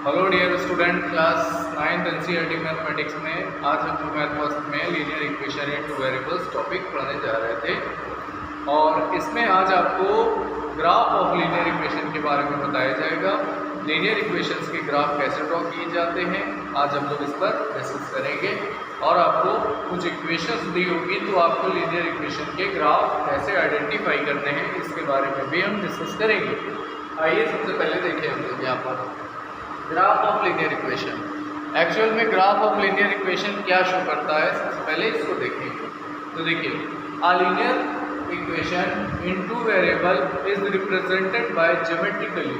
Hello dear student, class 9th NCERT mathematics में आज हम लोग मैथ फर्स्ट में linear equation in two variables topic पढ़ने जा रहे थे। और इसमें आज आपको ग्राफ ऑफ लीनियर इक्वेशन के बारे में बताया जाएगा। लीनियर इक्वेशंस के ग्राफ कैसे ड्रॉ किए जाते हैं, आज हम लोग इस पर डिस्कस करेंगे। और आपको कुछ इक्वेशंस दी होगी तो आपको लीनियर इक्वेशन के ग्राफ कैसे आइडेंटिफाई करने हैं इसके बारे में भी हम डिस्कस करेंगे। आइए सबसे पहले देखें हम लोग यहाँ पर graph of linear equation. Actual में ग्राफ ऑफ लीनियर इक्वेशन क्या शो करता है, सबसे पहले इसको देखेंगे। तो देखिए, अ linear equation in two variable is represented by geometrically.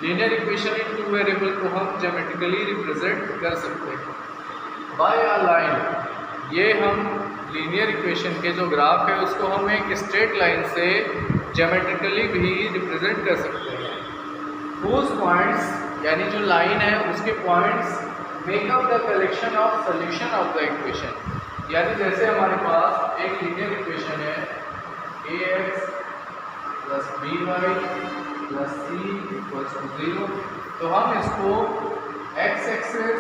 Linear equation in two variable को हम ज्योमेट्रिकली रिप्रेजेंट कर सकते हैं बाय अ लाइन। ये हम लीनियर इक्वेशन के जो ग्राफ है उसको हम एक स्ट्रेट लाइन से ज्योमेट्रिकली भी रिप्रेजेंट कर सकते हैं। उस पॉइंट्स यानी जो लाइन है उसके points make up the collection of solution of the equation. यानी जैसे हमारे पास एक लीनियर इक्वेशन है ax plus by plus c equals to 0, तो हम इसको x एक्सिस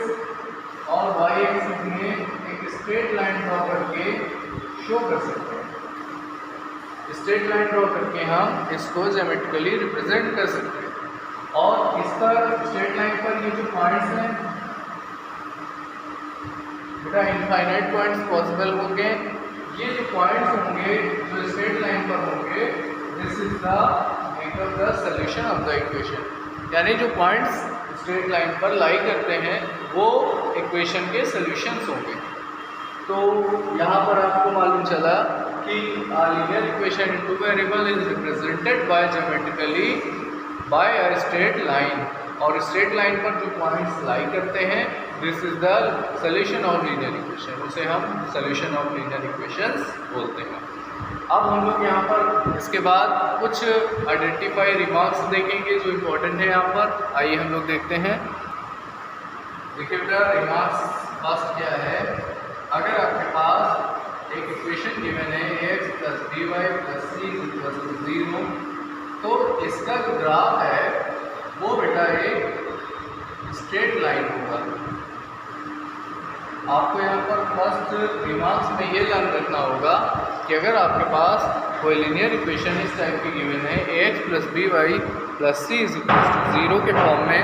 और y एक्सिस में एक स्ट्रेट लाइन ड्रॉ करके शो कर सकते हैं। स्ट्रेट लाइन ड्रॉ करके हम इसको ज्योमेट्रिकली रिप्रेजेंट कर सकते हैं। और इस पर स्ट्रेट लाइन पर ये जो पॉइंट्स हैं बेटा, इनफाइनाइट पॉइंट्स पॉसिबल होंगे। ये जो पॉइंट्स होंगे जो स्ट्रेट लाइन पर होंगे, this is the makeup the solution of the equation. यानी जो पॉइंट्स स्ट्रेट लाइन पर लाई करते हैं वो इक्वेशन के सॉल्यूशंस होंगे। तो यहाँ पर आपको मालूम चला कि linear equation in two variable is represented by geometrically by a straight line. और स्ट्रेट लाइन पर जो पॉइंट्स लाई करते हैं, this is the solution of linear equation, उसे हम सॉल्यूशन ऑफ लीनियर इक्वेशंस बोलते हैं। अब हम लोग यहाँ पर इसके बाद कुछ आइडेंटिफाई रिमार्क्स देखेंगे जो इम्पोर्टेंट है यहाँ पर। आइए हम लोग देखते हैं। देखिए बेटा, रिमार्क्स फर्स्ट क्या है, अगर आपके पास एक इक्वेशन गिवन है ax plus by plus c equal to 0, तो इसका जो ग्राफ है वो बेटा एक स्ट्रेट लाइन होगा। आपको यहाँ पर फर्स्ट रिमार्क्स में ये ध्यान रखना होगा कि अगर आपके पास कोई लीनियर इक्वेशन इस टाइप की गिवन है ax plus by plus c is equal to 0 के फॉर्म में,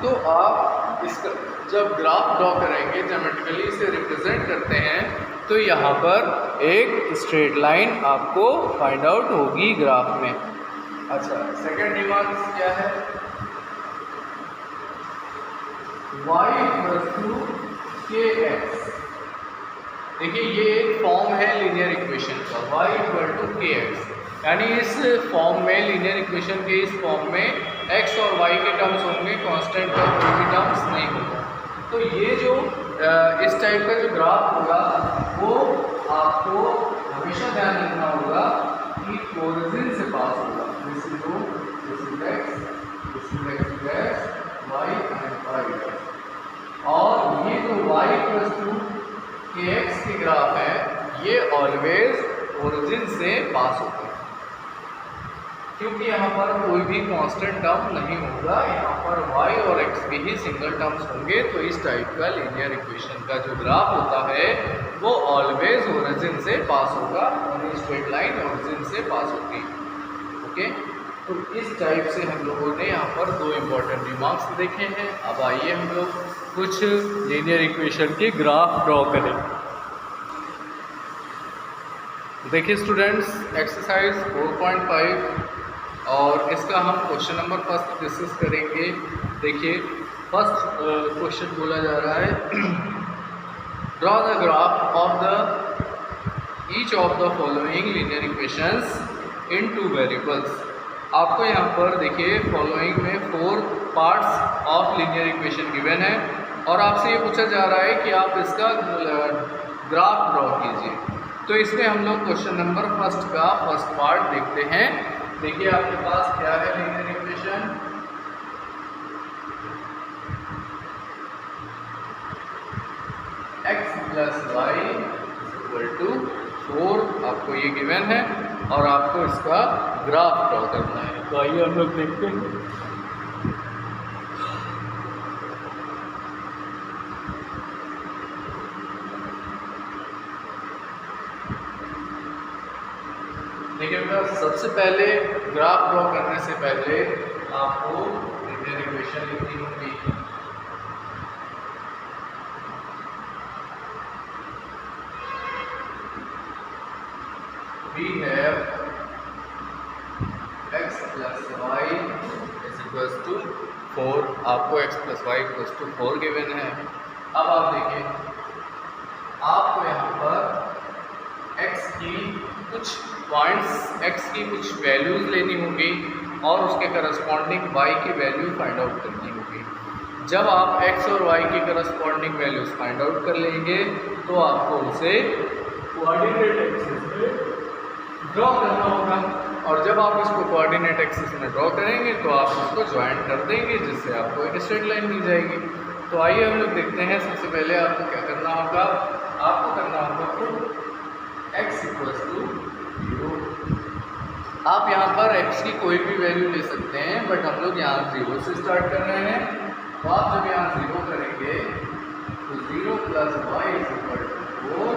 तो आप इसका जब ग्राफ ड्रॉ करेंगे ज्योमेट्रिकली इसे रिप्रेजेंट करते हैं, तो यहाँ पर एक स्ट्रेट लाइन आपको फाइंड आउट होगी ग्राफ में। अच्छा, सेकंड रिमार्क क्या है, y इक्वल टू kx। देखिए, ये एक फॉर्म है लीनियर इक्वेशन का, y इक्वल टू kx। यानी इस फॉर्म में, लीनियर इक्वेशन के इस फॉर्म में x और y के टर्म्स होंगे, कांस्टेंट का कोई भी टर्म्स नहीं होगा। तो ये जो इस टाइप का जो ग्राफ होगा वो आपको हमेशा ध्यान रखना होगा कि ओरिजिन से पास होगा। This is x, this is x dash, y and y dash. और ये जो y इक्वल टू kx की ग्राफ है, ये ऑलवेज ओरिजिन से पास होता है, क्योंकि यहाँ पर कोई भी कांस्टेंट टर्म नहीं होगा। यहाँ पर y और x के ही सिंगल टर्म्स होंगे। तो इस टाइप का लीनियर इक्वेशन का जो ग्राफ होता है वो ऑलवेज ओरिजिन से पास होगा, और स्ट्रेट लाइन ओरिजिन से पास होती है। ओके, तो इस टाइप से हम लोगों ने यहाँ पर दो इम्पोर्टेंट रिमार्क्स देखे हैं। अब आइए हम लोग कुछ लीनियर इक्वेशन के ग्राफ ड्रॉ करें। देखिए स्टूडेंट्स, एक्सरसाइज 4.5 और इसका हम क्वेश्चन नंबर फर्स्ट डिस्कस करेंगे। देखिए, फर्स्ट क्वेश्चन बोला जा रहा है, draw the graph of the each of the following linear equations in two variables. आपको यहाँ पर देखिए फॉलोइंग में 4 parts of linear equation given है और आपसे ये पूछा जा रहा है कि आप इसका ग्राफ ड्रॉ कीजिए। तो इसमें हम लोग क्वेश्चन नंबर फर्स्ट का फर्स्ट पार्ट देखते हैं। देखिए, आपके पास क्या है linear equation, x plus y equal to 4 आपको ये गिवन है और आपको इसका ग्राफ ड्रॉ करना है। तो आइए हम लोग देखते हैं। देखिएगा, सबसे पहले ग्राफ ड्रॉ करने से पहले आपको लीनियर इक्वेशन लिखनी होगी। We have x plus y is equals to 4। आपको x plus y equals to 4 given है। अब आप देखिए, आपको यहाँ पर x की कुछ पॉइंट्स, x की कुछ वैल्यूज लेनी होगी और उसके करस्पॉन्डिंग y की वैल्यू फाइंड आउट करनी होगी। जब आप x और y की करस्पॉन्डिंग वैल्यूज फाइंड आउट कर लेंगे तो आपको उसे कोऑर्डिनेट एक्सिस में ड्रॉ करना होगा, और जब आप इसको कोऑर्डिनेट एक्सिस में ड्रॉ करेंगे तो आप उसको ज्वाइन कर देंगे, जिससे आपको एक स्ट्रेट लाइन मिल जाएगी। तो आइए हम लोग देखते हैं। सबसे पहले आपको क्या करना होगा, आपको करना होगा तो x इक्वल्स टू 0। आप यहाँ पर x की कोई भी वैल्यू ले सकते हैं, बट हम लोग यहाँ 0 से स्टार्ट कर रहे हैं। तो आप जब यहाँ 0 करेंगे तो 0 plus y is equal to 4,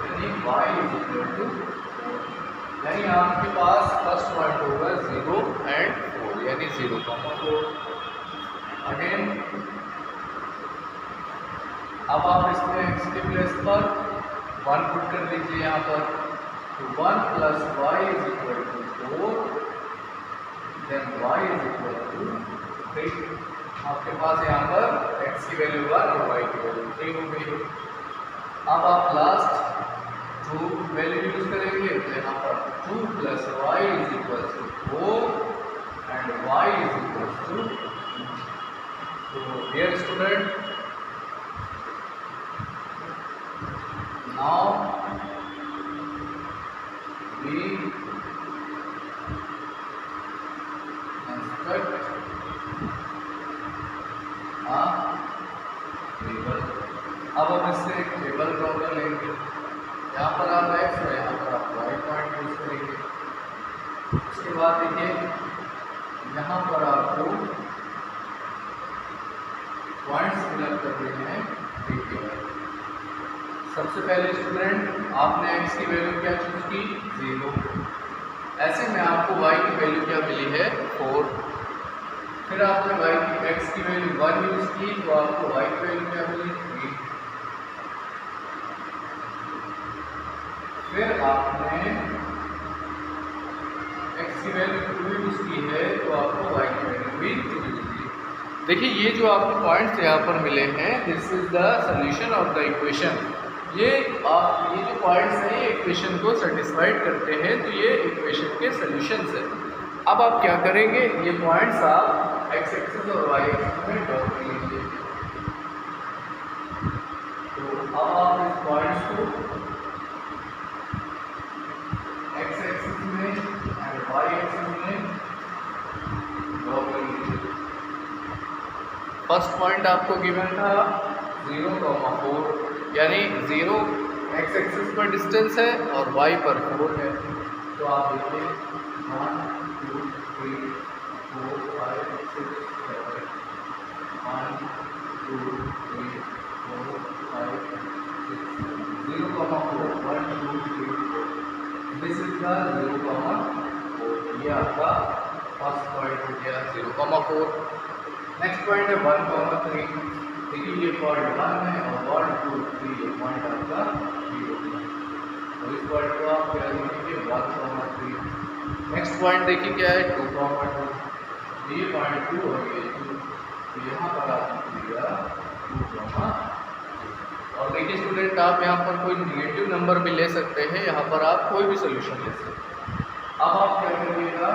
यानी y इज इक्वल टू 4, यानी आपके पास फर्स्ट पॉइंट होगा 0 एंड 4, यानी 0, 4। अगेन अब आप इसमें x के प्लेस पर 1 पुट कर दीजिए यहाँ पर। तो 1 plus y is equal to 4, then y is equal to 3। आपके पास यहाँ पर x की वैल्यू 1 और y की वैल्यू 3 हो गई। अब आप लास्ट 2 वैल्यू यूज करेंगे, तो यहाँ पर 2 plus y is equal to 4 and y is equal to 2। तो dear student, now we construct a table. अब हम इससे एक टेबल ड्रॉ कर लेंगे। यहाँ पर आप x है, यहाँ पर आप y पॉइंट यूज करेंगे। उसके बाद देखिए, यहाँ पर आपको पॉइंट्स फिलअप करने हैं। देखिए, सबसे पहले स्टूडेंट आपने x की वैल्यू क्या चूज की, 0। ऐसे में आपको y की वैल्यू क्या मिली है, 4। फिर आपने x की वैल्यू 1 यूज की, तो आपको y की वैल्यू क्या मिली, 3। फिर आपने x की वैल्यू 2 यूज की है, तो आपको y की वैल्यू भी 2 यूज की। देखिए, ये जो आपको पॉइंट्स यहाँ पर मिले हैं, this is the solution of the equation. ये जो पॉइंट्स हैं, ये इक्वेशन को सेटिस्फाइड करते हैं, तो ये इक्वेशन के सॉल्यूशंस हैं। अब आप क्या करेंगे, ये पॉइंट्स आप x एक्सिस और y एक्सिस में ड्रॉ कर लीजिए। तो अब आप इस पॉइंट्स को x एक्सिस में एंड y एक्सिस में ड्रॉ कर लीजिए। फर्स्ट पॉइंट आपको गिवन था 0,4, यानी 0 x एक्सिस पर डिस्टेंस है और y पर 4 है। तो आप देखिए 1 2 3 4 5 6 7 1 2 3 4 5 6 0,4 1 2 3 4। This is the 0,4। ये आपका फर्स्ट पॉइंट हो गया 0,4। नेक्स्ट पॉइंट है 1,3। देखिए, ये पॉइंट 1 है और 1 2 3 ये पॉइंट आपका 0 है। तो इस पॉइंट को आप क्या लिखेंगे, 1,3। नेक्स्ट पॉइंट देखिए क्या है, 2,2। ये पॉइंट 2 और ये 2, तो यहाँ पर आप लिखिएगा 2,2। और देखिए स्टूडेंट, आप यहाँ पर कोई निगेटिव नंबर भी ले सकते हैं, यहाँ पर आप कोई भी सोल्यूशन ले सकते हैं। अब आप क्या करिएगा,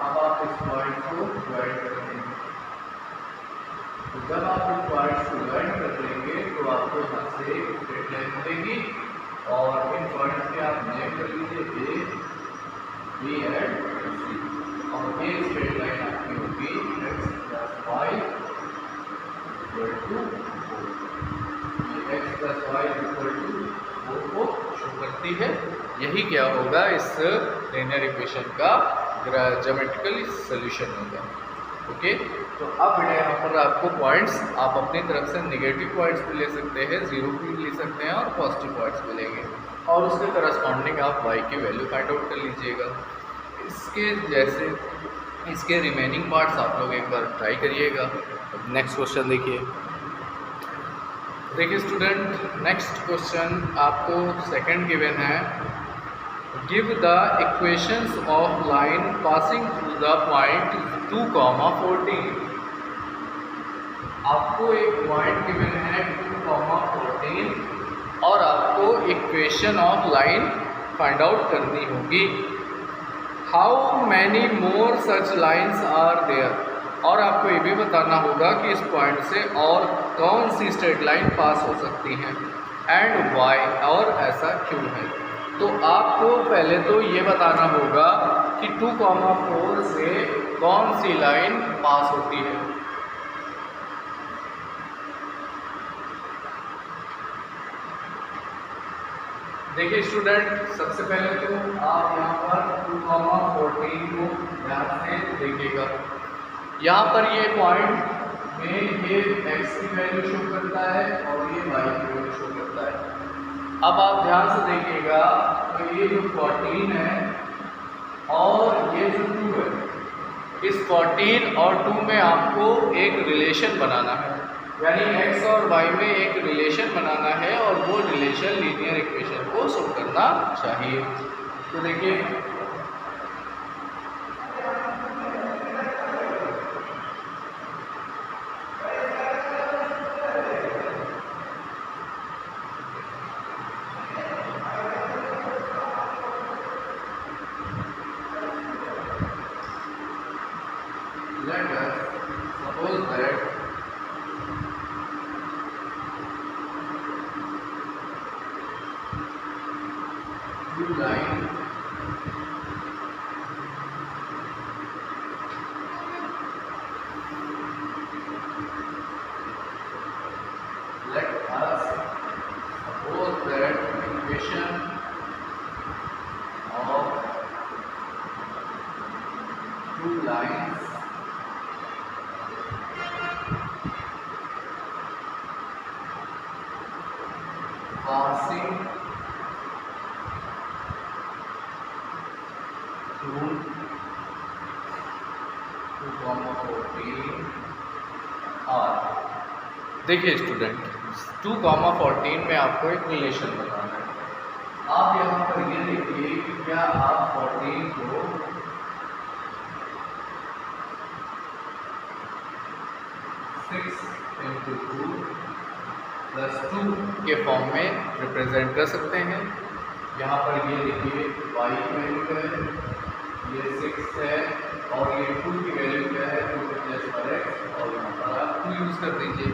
अब आप इस पॉइंट को ज्वाइन कर देंगे। तो जब आप इस पॉइंट्स को ज्वाइन कर देंगे तो आपको यहाँ से स्ट्रेट लाइन मिलेगी, और इन पॉइंट्स के आप नेम कर लीजिए A, B एंड C। और ये स्ट्रेट लाइन आपकी होगी x plus y equal to 4। ये x plus y equal to 4 को शो करती है। यही क्या होगा, इस लीनियर इक्वेशन का ज्योमेट्रिकल सॉल्यूशन होगा। ओके। तो अब बेटा यहाँ पर आपको पॉइंट्स आप अपनी तरफ से नेगेटिव पॉइंट्स भी ले सकते हैं, 0 भी ले सकते हैं और पॉजिटिव पॉइंट्स भी लेंगे और उसके करस्पॉन्डिंग आप y की वैल्यू फाइंड आउट कर लीजिएगा। इसके जैसे इसके रिमेनिंग पार्ट्स आप लोग एक बार ट्राई करिएगा। नेक्स्ट क्वेश्चन देखिए स्टूडेंट, नेक्स्ट क्वेश्चन आपको सेकंड गिवन है, give the equations of line passing through the point 2,14। आपको एक पॉइंट गिवन है 2,14 और आपको equation of line find out करनी होगी। How many more such lines are there, और आपको ये भी बताना होगा कि इस पॉइंट से और कौन सी स्ट्रेट लाइन पास हो सकती हैं एंड वाई, और ऐसा क्यों है। तो आपको पहले तो ये बताना होगा कि 2,4 से कौन सी लाइन पास होती है। देखिए स्टूडेंट, सबसे पहले तो आप यहाँ पर 2,14 को ध्यान से देखिएगा। यहाँ पर ये पॉइंट में ये x की वैल्यू शो करता है और ये y की वैल्यू शो करता है। अब आप ध्यान से देखिएगा तो ये जो 14 है और ये जो 2 है, इस 14 और 2 में आपको एक रिलेशन बनाना है, यानी x और y में एक रिलेशन बनाना है और वो रिलेशन लीनियर इक्वेशन को शो करना चाहिए। तो देखिए let us suppose that two line let us suppose that equation of two lines passing through 2,14 R। देखिए स्टूडेंट, 2,14 में आपको एक रिलेशन बनाना है। आप यहाँ पर ये देखिए कि क्या आप 14 को 6 × 2 + 2 के फॉर्म में रिप्रेजेंट कर सकते हैं। यहाँ पर ये देखिए y की वैल्यू क्या है, ये 6 है और ये 2 की वैल्यू क्या है, 2 के प्लेस पर x, और यहाँ पर आप 2 यूज़ कर दीजिए।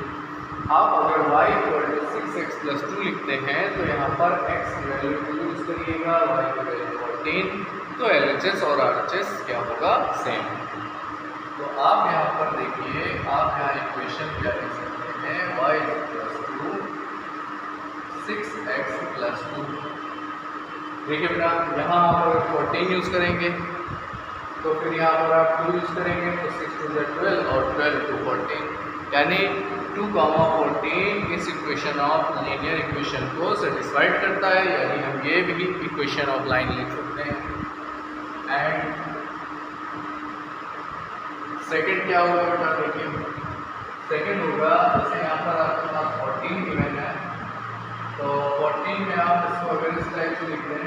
आप अगर y = 6x + 2 लिखते हैं तो यहाँ पर x की वैल्यू 2 यूज़ करिएगा, y की वैल्यू 14, तो LHS और RHS क्या होगा, सेम। तो आप यहाँ पर देखिए, आप यहाँ इक्वेशन क्या लिख सकते हैं, y = 6x + 2। देखिए बेटा, यहाँ आप अगर 14 यूज़ करेंगे तो फिर यहाँ पर आप 2 यूज़ करेंगे तो 6 × 2 = 12 और 12 × 2 = 14, यानी 2,14 इस इक्वेशन ऑफ लीनियर इक्वेशन को सेटिस्फाइड करता है, यानी हम ये भी इक्वेशन ऑफ लाइन लिख सकते हैं। एंड सेकंड क्या होगा बेटा, देखिए सेकंड होगा, जैसे यहाँ पर आपके पास 14 गिवन है तो 14 में आप इसको अगर इस टाइप से लिख दें,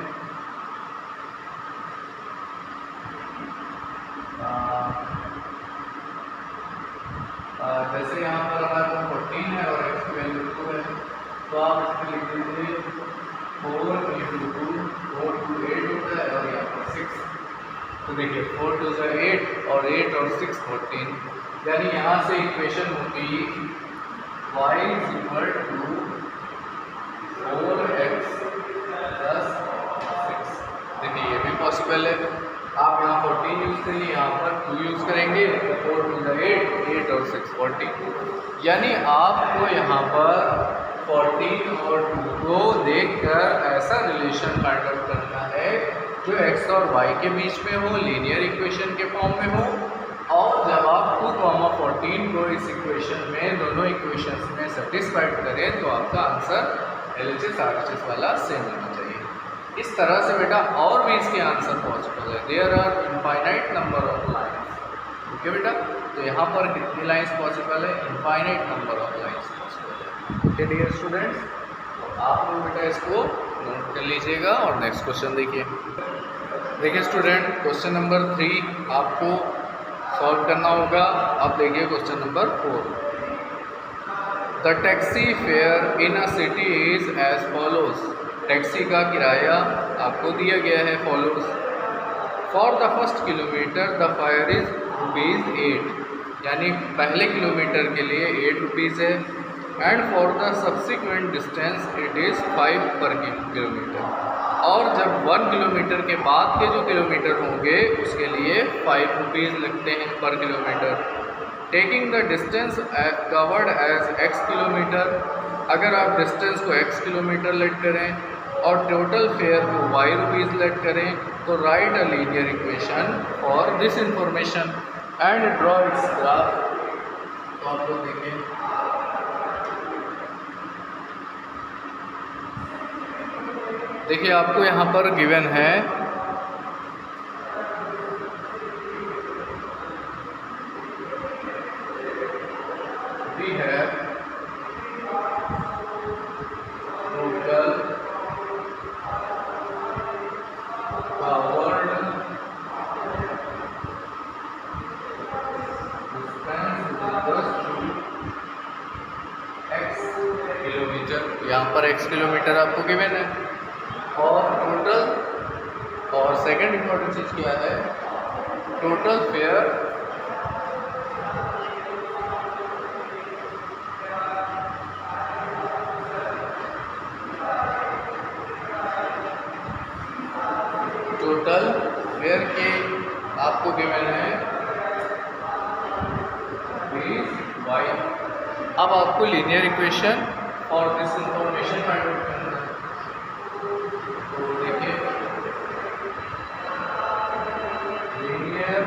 जैसे यहाँ पर हमारे पास 14 है और x की वैल्यू 2 है, तो आप इसमें लिख दीजिए 4 × 2, 4 × 8 होता है और यहाँ पर 6। तो देखिए 4 × 2 = 8 और 8 और 6 14, यानी यहाँ से इक्वेशन होगी y = 4x + 6। देखिए ये भी पॉसिबल है। आप यहाँ 14 यूज़ करिए, यहाँ पर 2 यूज़ करेंगे तो 4 × 2 = 8, 8 और 6 14, यानी आपको यहाँ पर 14 और 2 को देखकर ऐसा रिलेशन फाइंड आउट करना है जो x और y के बीच में हो, लीनियर इक्वेशन के फॉर्म में हो, और जब आप 14 को इस इक्वेशन में, दोनों इक्वेशंस में सेटिस्फाइड करें तो आपका आंसर LHS RHS वाला सेम होना चाहिए। इस तरह से बेटा और भी इसके आंसर पॉसिबल है। There are infinite number of lines. Okay बेटा, तो यहाँ पर कितनी लाइन्स पॉसिबल है? Infinite number of lines possible है। ओके डियर स्टूडेंट्स, तो आप लोग बेटा इसको नोट कर लीजिएगा और नेक्स्ट क्वेश्चन देखिए। देखिए स्टूडेंट, क्वेश्चन नंबर 3 आपको सॉल्व करना होगा। अब देखिए question number 4। The taxi fare in a city is as follows. Taxi का किराया आपको दिया गया है follows. For the first kilometre the fare is ₹8, यानी पहले किलोमीटर के लिए ₹8 है। And for the subsequent distance it is 5 per kilometre. और जब 1 किलोमीटर के बाद के जो किलोमीटर होंगे उसके लिए ₹5 लगते हैं per kilometre. Taking the distance covered as x kilometre, अगर आप डिस्टेंस को x किलोमीटर लेट करें और टोटल फेयर को ₹y लेट करें तो write a linear equation for this information and draw its graph. तो आप लोग देखें, देखिए आपको यहाँ पर गिवन है we have total covered distance x kilometre. यहाँ पर x किलोमीटर आपको गिवन है और टोटल, और सेकंड इम्पोर्टेंट चीज़ क्या है, टोटल फेयर के आपको गिवन है y। अब आपको लीनियर इक्वेशन और दिस इंफॉर्मेशन फाइंड आउट करना है। तो देखिए लीनियर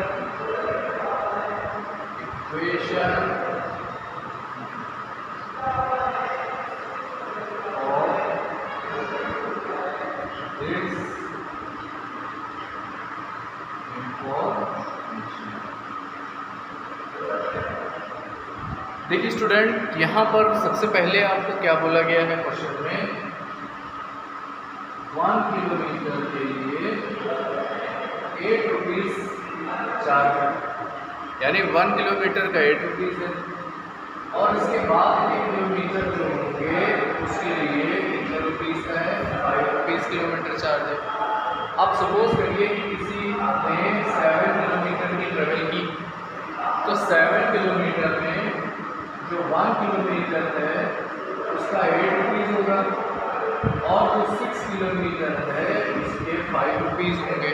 इक्वेशन और दिस देखिए स्टूडेंट, यहाँ पर सबसे पहले आपको क्या बोला गया है क्वेश्चन में, 1 किलोमीटर के लिए ₹8 चार्ज है, यानी 1 किलोमीटर का ₹8 है। और इसके बाद 1 किलोमीटर जो होंगे उसके लिए कितने रुपीज़ का है? ₹5 किलोमीटर चार्ज है। अब सपोज करिए कि किसी ने 7 किलोमीटर की ट्रेवल की, तो 7 किलोमीटर में जो 1 किलोमीटर है उसका ₹8 होगा और जो 6 किलोमीटर है उसके ₹5 होंगे।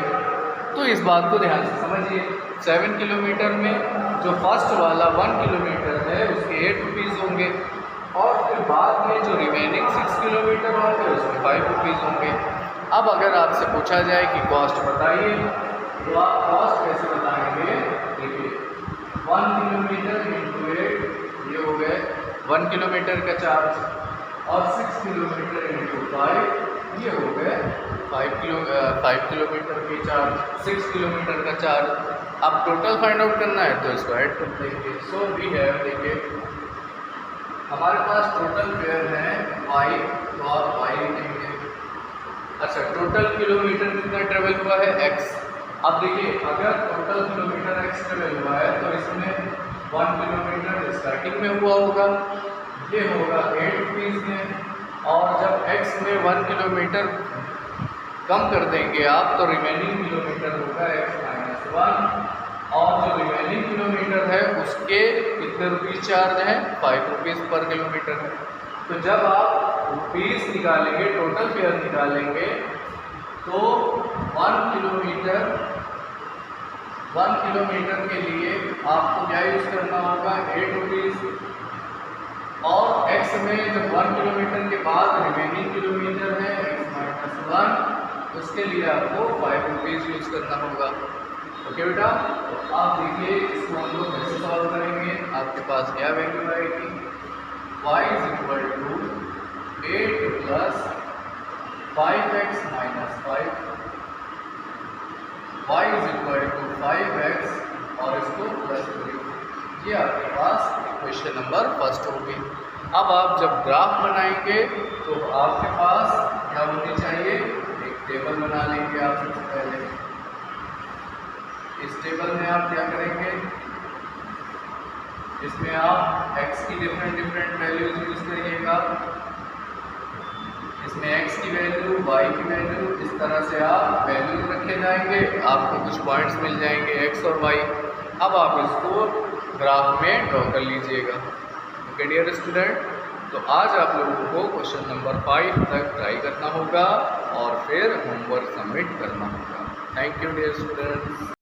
तो इस बात को ध्यान से समझिए, 7 किलोमीटर में जो फर्स्ट वाला 1 किलोमीटर है उसके ₹8 होंगे और फिर बाद में जो रिमेनिंग 6 किलोमीटर होंगे उसके ₹5 होंगे। अब अगर आपसे पूछा जाए कि कॉस्ट बताइए, तो आप कॉस्ट कैसे बताएंगे? देखिए 1 किलोमीटर इंटू 8, ये हो गए 1 किलोमीटर का चार्ज, और 6 किलोमीटर इंटू 5, ये हो गए 5 किलोमीटर की चार्ज, 6 किलोमीटर का चार्ज। अब टोटल फाइंड आउट करना है तो इसको ऐड कर देंगे। सो वी हैव, देखिए हमारे पास टोटल फेयर है y, तो आप y लिखेंगे। अच्छा, टोटल किलोमीटर कितना ट्रेवल हुआ है? x। अब देखिए अगर टोटल किलोमीटर x ट्रेवल हुआ है तो इसमें 1 किलोमीटर स्टार्टिंग में हुआ होगा, ये होगा ₹8 में, और जब x में 1 किलोमीटर कम कर देंगे आप तो रिमेनिंग किलोमीटर होगा x - 1, और जो रिमेनिंग किलोमीटर है उसके कितने रुपीज़ चार्ज हैं? ₹5 पर किलोमीटर है। तो जब आप रुपीज़ निकालेंगे, टोटल फेयर निकालेंगे, तो 1 किलोमीटर के लिए आपको क्या यूज़ करना होगा? ₹8। और x में जब 1 किलोमीटर के बाद रिमेनिंग किलोमीटर है x - 1, उसके लिए आपको ₹5 यूज़ करना होगा। ओके बेटा, तो आप देखिए इसको हम लोग कैसे सॉल्व करेंगे। आपके पास क्या वैल्यू आएगी, y is equal to 8 plus 5x minus 5, y is equal to 5x और इसको प्लस 3। ये आपके पास इक्वेशन नंबर फर्स्ट होगी। अब आप जब ग्राफ बनाएंगे तो आपके पास क्या होनी चाहिए, एक टेबल बना लेंगे आप सबसे पहले। इस टेबल में आप क्या करेंगे, इसमें आप x की डिफरेंट वैल्यूज यूज करिएगा। इसमें x की वैल्यू, y की वैल्यू, इस तरह से आप वैल्यूज रखे जाएंगे, आपको कुछ पॉइंट्स मिल जाएंगे x और y। अब आप इसको ग्राफ में ड्रॉ कर लीजिएगा। ओके डियर स्टूडेंट, तो आज आप लोगों को क्वेश्चन नंबर 5 तक ट्राई करना होगा और फिर होमवर्क सबमिट करना होगा। Thank you dear students.